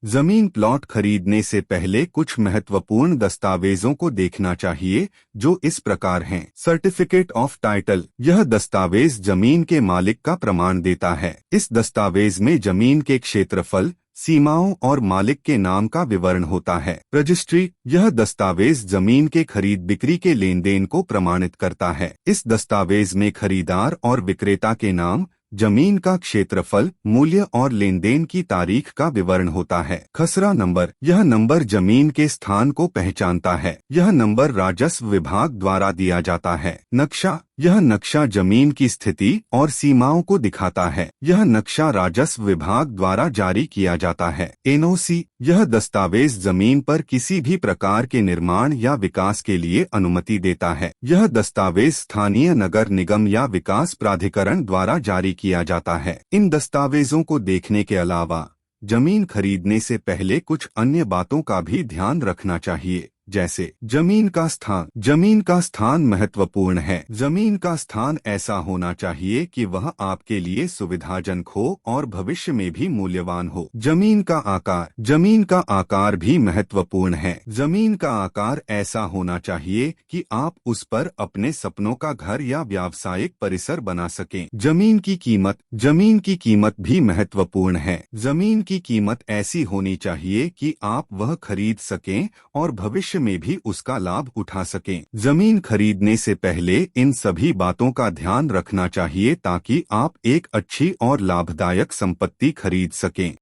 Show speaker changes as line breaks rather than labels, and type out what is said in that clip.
जमीन प्लॉट खरीदने से पहले कुछ महत्वपूर्ण दस्तावेजों को देखना चाहिए, जो इस प्रकार हैं। सर्टिफिकेट ऑफ टाइटल, यह दस्तावेज जमीन के मालिक का प्रमाण देता है। इस दस्तावेज में जमीन के क्षेत्रफल, सीमाओं और मालिक के नाम का विवरण होता है। रजिस्ट्री, यह दस्तावेज जमीन के खरीद बिक्री के लेन देन को प्रमाणित करता है। इस दस्तावेज में खरीदार और विक्रेता के नाम, जमीन का क्षेत्रफल, मूल्य और लेन देन की तारीख का विवरण होता है। खसरा नंबर, यह नंबर जमीन के स्थान को पहचानता है। यह नंबर राजस्व विभाग द्वारा दिया जाता है। नक्शा, यह नक्शा जमीन की स्थिति और सीमाओं को दिखाता है। यह नक्शा राजस्व विभाग द्वारा जारी किया जाता है। एनओसी, यह दस्तावेज जमीन पर किसी भी प्रकार के निर्माण या विकास के लिए अनुमति देता है। यह दस्तावेज स्थानीय नगर निगम या विकास प्राधिकरण द्वारा जारी किया जाता है। इन दस्तावेजों को देखने के अलावा जमीन खरीदने से पहले कुछ अन्य बातों का भी ध्यान रखना चाहिए, जैसे जमीन का स्थान। जमीन का स्थान महत्वपूर्ण है। जमीन का स्थान ऐसा होना चाहिए कि वह आपके लिए सुविधाजनक हो और भविष्य में भी मूल्यवान हो। जमीन का आकार, जमीन का आकार भी महत्वपूर्ण है। जमीन का आकार ऐसा होना चाहिए कि आप उस पर अपने सपनों का घर या व्यावसायिक परिसर बना सकें। जमीन की कीमत, जमीन की कीमत भी महत्वपूर्ण है। जमीन की कीमत ऐसी होनी चाहिए कि आप वह खरीद सकें और भविष्य में भी उसका लाभ उठा सकें। जमीन खरीदने से पहले इन सभी बातों का ध्यान रखना चाहिए ताकि आप एक अच्छी और लाभदायक संपत्ति खरीद सकें।